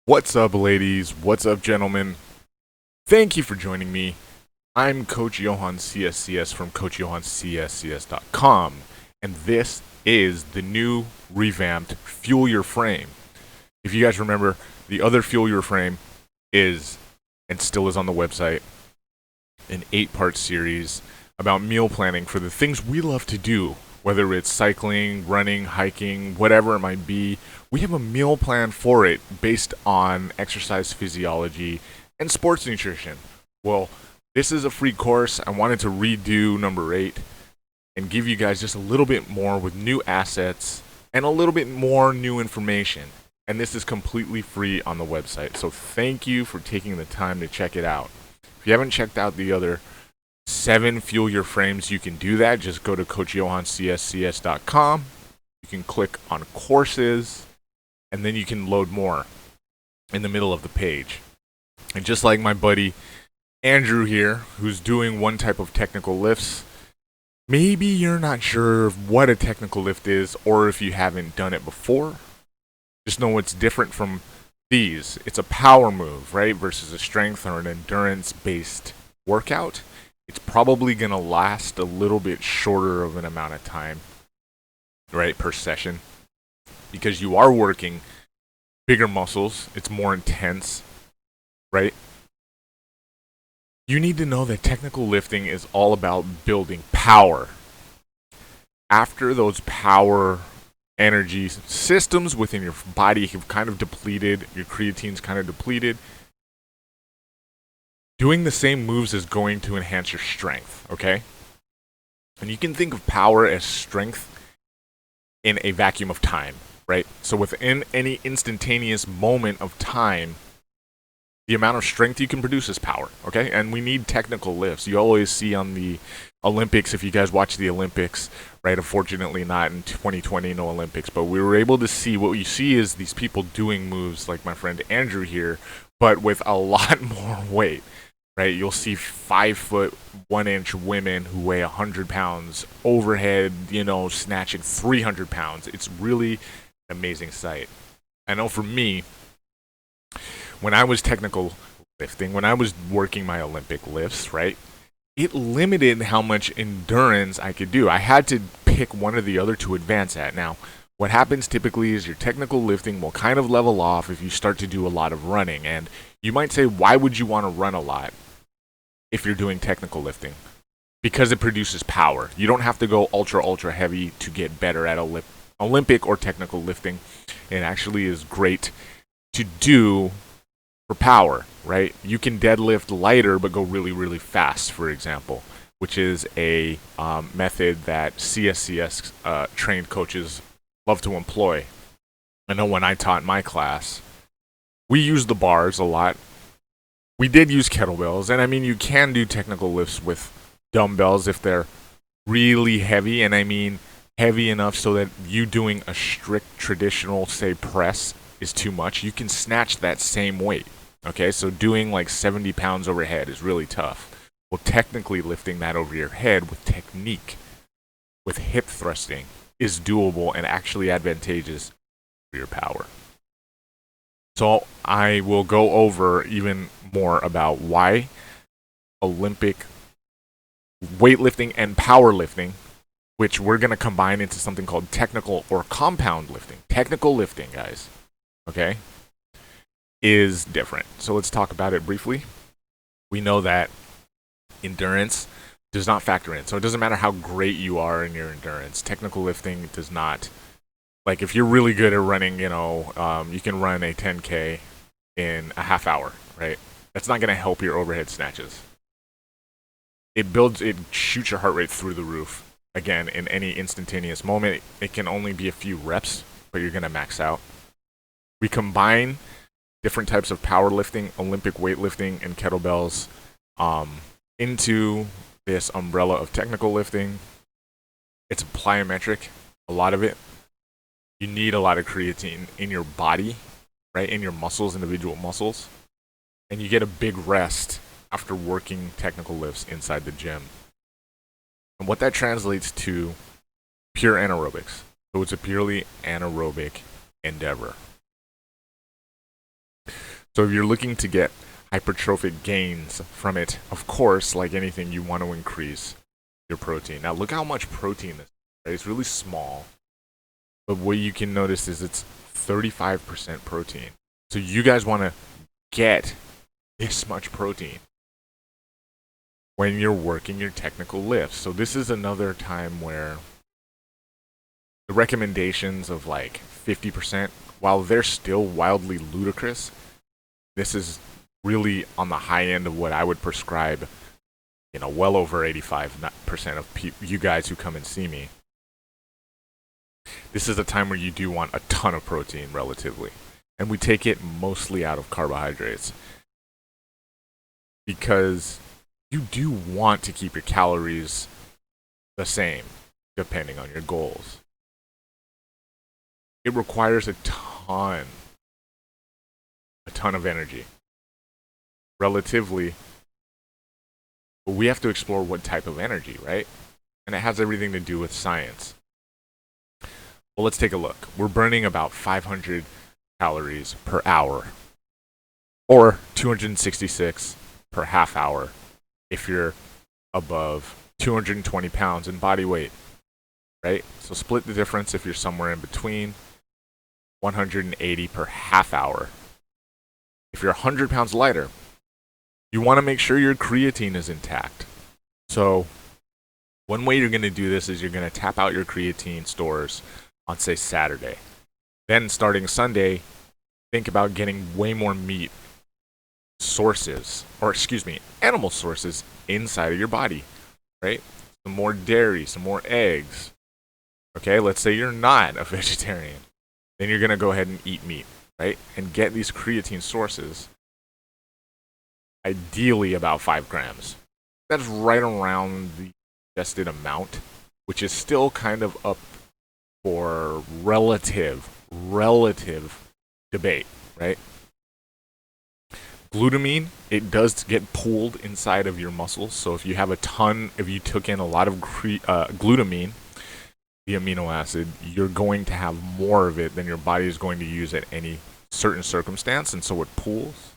What's up, ladies? What's up, gentlemen? Thank you for joining me. I'm Coach Johan CSCS from CoachJohanCSCS.com, and this is the new revamped Fuel Your Frame. If you guys remember, the other Fuel Your Frame is, and still is on the website, an 8-part series about meal planning for the things we love to do, whether it's cycling, running, hiking, whatever it might be. We have a meal plan for it based on exercise physiology and sports nutrition. Well, this is a free course. I wanted to redo number 8 and give you guys just a little bit more with new assets and a little bit more new information. And this is completely free on the website. So thank you for taking the time to check it out. If you haven't checked out the other 7 Fuel Your Frames, you can do that. Just go to CoachJohanCSCS.com. You can click on courses, and then you can load more in the middle of the page. And just like my buddy Andrew here, who's doing one type of technical lifts, maybe you're not sure what a technical lift is, or if you haven't done it before, just know it's different from these. It's a power move, right, versus a strength or an endurance-based workout. It's probably going to last a little bit shorter of an amount of time, right, per session, because you are working bigger muscles. It's more intense, right? You need to know that technical lifting is all about building power. After those power energy systems within your body have kind of depleted, your creatine's kind of depleted, doing the same moves is going to enhance your strength, okay? And you can think of power as strength in a vacuum of time, right? So within any instantaneous moment of time, the amount of strength you can produce is power, okay? And we need technical lifts. You always see on the Olympics, if you guys watch the Olympics, right? Unfortunately not in 2020, no Olympics, but we were able to see, what you see is these people doing moves like my friend Andrew here, but with a lot more weight. Right, you'll see 5'1" women who weigh 100 pounds overhead, snatching 300 pounds. It's really an amazing sight. I know for me, when I was technical lifting, when I was working my Olympic lifts, right, it limited how much endurance I could do. I had to pick one or the other to advance at. Now, what happens typically is your technical lifting will kind of level off if you start to do a lot of running. And you might say, why would you want to run a lot if you're doing technical lifting? Because it produces power. You don't have to go ultra heavy to get better at Olympic or technical lifting. It actually is great to do for power, right? You can deadlift lighter but go really fast, for example, which is a method that CSCS trained coaches love to employ. I know when I taught my class, we used the bars a lot. We did use kettlebells, and I mean, you can do technical lifts with dumbbells if they're really heavy, and I mean heavy enough so that you doing a strict traditional, say, press is too much. You can snatch that same weight, okay? So doing like 70 pounds overhead is really tough. Well, technically lifting that over your head with technique, with hip thrusting, is doable and actually advantageous for your power. So I will go over even more about why Olympic weightlifting and powerlifting, which we're going to combine into something called technical or compound lifting. Technical lifting, guys, okay, is different. So let's talk about it briefly. We know that endurance does not factor in. So it doesn't matter how great you are in your endurance. Technical lifting does not. Like, if you're really good at running, you can run a 10K in a half hour, right? That's not going to help your overhead snatches. It shoots your heart rate through the roof. Again, in any instantaneous moment, it can only be a few reps, but you're going to max out. We combine different types of powerlifting, Olympic weightlifting, and kettlebells into this umbrella of technical lifting. It's plyometric, a lot of it. You need a lot of creatine in your body, right, in your muscles, individual muscles, and you get a big rest after working technical lifts inside the gym. And what that translates to, pure anaerobics. So it's a purely anaerobic endeavor. So if you're looking to get hypertrophic gains from it, of course, like anything, you want to increase your protein. Now look how much protein this is, right? It's really small, but what you can notice is it's 35% protein. So you guys want to get this much protein when you're working your technical lifts. So this is another time where the recommendations of like 50%, while they're still wildly ludicrous, this is really on the high end of what I would prescribe, well over 85% of you guys who come and see me. This is a time where you do want a ton of protein relatively. And we take it mostly out of carbohydrates because you do want to keep your calories the same depending on your goals. It requires a ton of energy relatively, but we have to explore what type of energy, right? And it has everything to do with science. Well, let's take a look. We're burning about 500 calories per hour, or 266 per half hour if you're above 220 pounds in body weight, right? So split the difference if you're somewhere in between. 180 per half hour. If you're 100 pounds lighter, you want to make sure your creatine is intact. So one way you're going to do this is you're going to tap out your creatine stores on, say, Saturday. Then starting Sunday, think about getting way more meat sources, animal sources inside of your body, right? Some more dairy, some more eggs. Okay, let's say you're not a vegetarian. Then you're going to go ahead and eat meat, right? And get these creatine sources, ideally about 5 grams. That's right around the suggested amount, which is still kind of up for relative debate, right? Glutamine, it does get pooled inside of your muscles. So if you took in a lot of glutamine, the amino acid, you're going to have more of it than your body is going to use at any certain circumstance, and so it pools.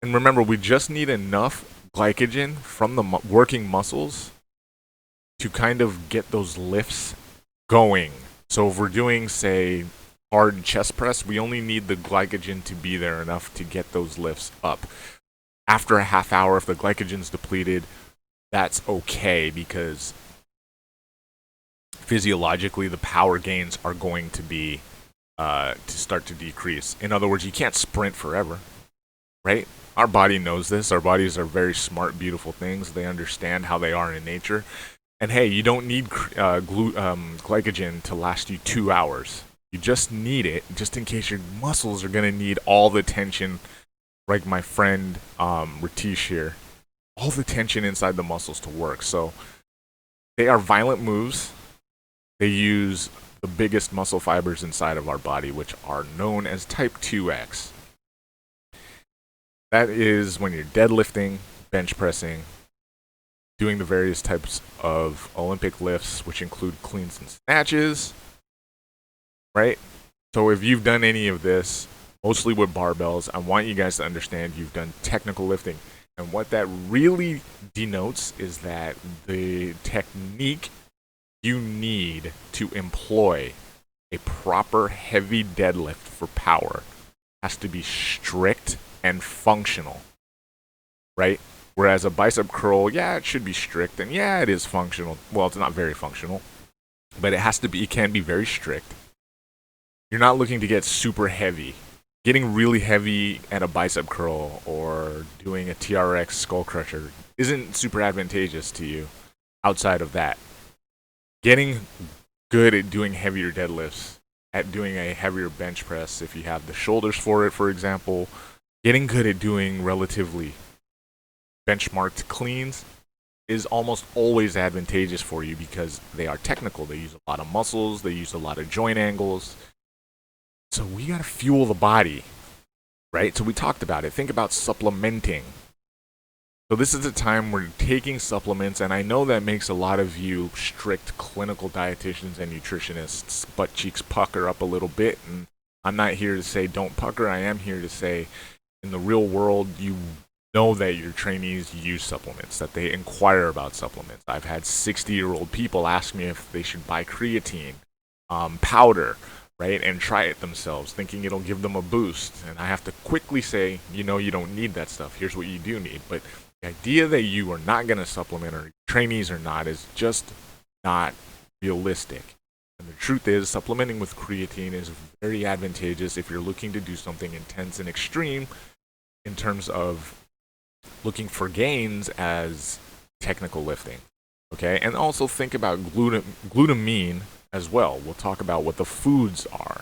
And remember, we just need enough glycogen from the working muscles to kind of get those lifts going. So if we're doing, say, hard chest press, we only need the glycogen to be there enough to get those lifts up. After a half hour, if the glycogen's depleted, that's okay, because physiologically the power gains are going to be to start to decrease. In other words, you can't sprint forever, right? Our body knows this. Our bodies are very smart, beautiful things. They understand how they are in nature. And hey, you don't need glycogen to last you 2 hours. You just need it just in case your muscles are going to need all the tension, like my friend Ratish here, all the tension inside the muscles to work. So they are violent moves. They use the biggest muscle fibers inside of our body, which are known as type 2X. That is when you're deadlifting, bench pressing, doing the various types of Olympic lifts, which include cleans and snatches, right? So if you've done any of this, mostly with barbells, I want you guys to understand you've done technical lifting. And what that really denotes is that the technique you need to employ a proper heavy deadlift for power has to be strict and functional, right? Whereas a bicep curl, yeah, it should be strict, and yeah, it is functional. Well, it's not very functional, but it can be very strict. You're not looking to get super heavy. Getting really heavy at a bicep curl or doing a TRX skull crusher isn't super advantageous to you outside of that. Getting good at doing heavier deadlifts, at doing a heavier bench press, if you have the shoulders for it, for example, getting good at doing relatively benchmarked cleans is almost always advantageous for you because they are technical. They use a lot of muscles, they use a lot of joint angles. So we got to fuel the body, right? So we talked about it. Think about supplementing. So this is a time where you're taking supplements, and I know that makes a lot of you strict clinical dietitians and nutritionists butt cheeks pucker up a little bit, and I'm not here to say don't pucker. I am here to say in the real world, you know that your trainees use supplements, that they inquire about supplements. I've had 60-year-old people ask me if they should buy creatine powder, right, and try it themselves, thinking it'll give them a boost. And I have to quickly say, you don't need that stuff. Here's what you do need. But the idea that you are not going to supplement, or trainees are not, is just not realistic. And the truth is, supplementing with creatine is very advantageous if you're looking to do something intense and extreme in terms of looking for gains as technical lifting. Okay, and also think about glutamine as well. We'll talk about what the foods are.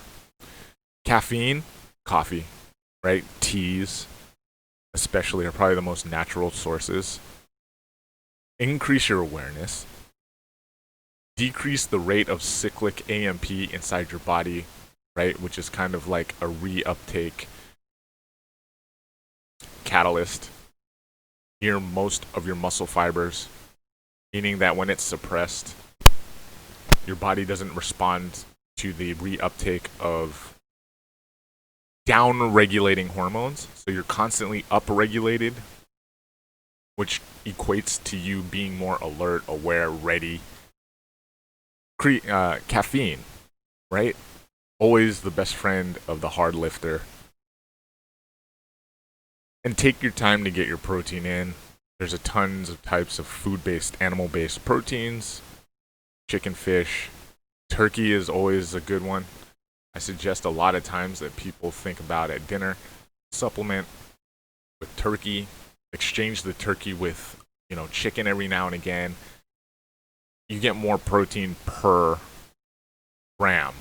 Caffeine, coffee, right? Teas, especially, are probably the most natural sources. Increase your awareness. Decrease the rate of cyclic AMP inside your body, right? Which is kind of like a reuptake catalyst near most of your muscle fibers, meaning that when it's suppressed, your body doesn't respond to the reuptake of down-regulating hormones. So you're constantly upregulated, which equates to you being more alert, aware, ready. Caffeine, right? Always the best friend of the hard lifter. And take your time to get your protein in. There's a tons of types of food-based, animal-based proteins. Chicken, fish. Turkey is always a good one. I suggest a lot of times that people think about at dinner, supplement with turkey, exchange the turkey with, chicken every now and again. You get more protein per gram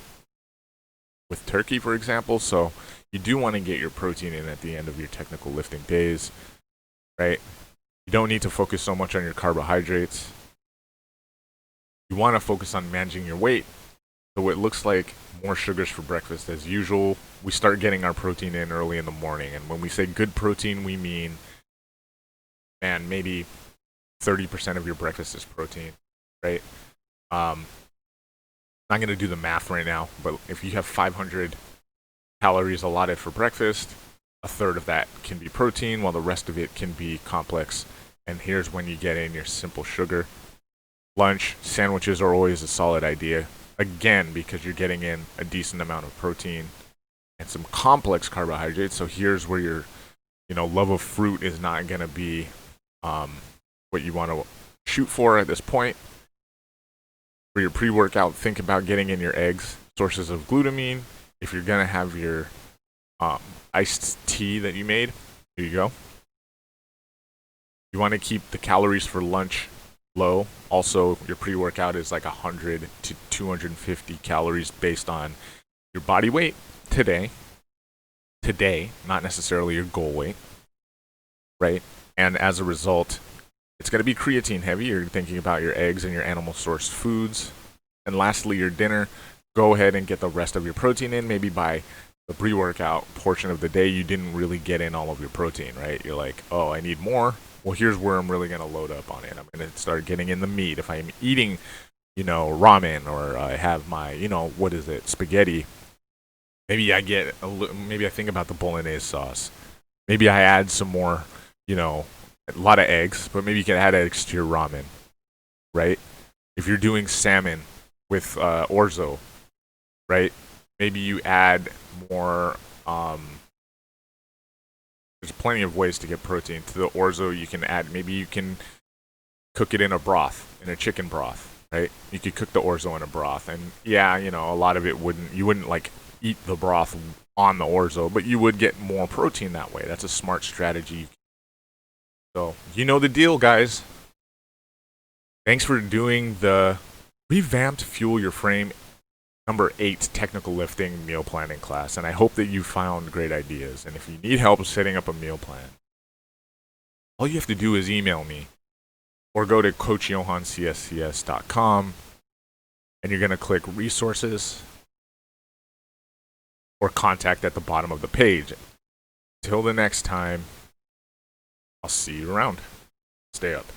with turkey, for example. So you do want to get your protein in at the end of your technical lifting days, right? You don't need to focus so much on your carbohydrates. You want to focus on managing your weight. So it looks like more sugars for breakfast as usual. We start getting our protein in early in the morning. And when we say good protein, we mean, maybe 30% of your breakfast is protein, right? I'm not going to do the math right now, but if you have 500 calories allotted for breakfast, a third of that can be protein, while the rest of it can be complex. And here's when you get in your simple sugar. Lunch, sandwiches are always a solid idea. Again, because you're getting in a decent amount of protein and some complex carbohydrates. So here's where your, love of fruit is not going to be what you want to shoot for at this point. For your pre-workout, think about getting in your eggs, sources of glutamine. If you're going to have your iced tea that you made, here you go. You want to keep the calories for lunch low. Also, your pre-workout is like 100 to 250 calories based on your body weight today, not necessarily your goal weight, right? And as a result, it's going to be creatine heavy. You're thinking about your eggs and your animal source foods. And lastly, your dinner. Go ahead and get the rest of your protein in. Maybe by the pre-workout portion of the day, you didn't really get in all of your protein, right? You're like, oh, I need more. Well, here's where I'm really going to load up on it. I'm going to start getting in the meat. If I'm eating, ramen, or I have my, spaghetti, maybe maybe I think about the bolognese sauce. Maybe I add some more, a lot of eggs, but maybe you can add eggs to your ramen, right? If you're doing salmon with orzo, right? Maybe you add more. There's plenty of ways to get protein. To the orzo, you can add, maybe you can cook it in a broth, in a chicken broth, right? You could cook the orzo in a broth. And yeah, a lot of it you wouldn't like eat the broth on the orzo, but you would get more protein that way. That's a smart strategy. So, you know the deal, guys. Thanks for doing the revamped Fuel Your Frame number 8 technical lifting meal planning class, and I hope that you found great ideas. And if you need help setting up a meal plan, all you have to do is email me or go to coachjohanscscs.com, and you're going to click resources or contact at the bottom of the page. Till the next time, I'll see you around. Stay up.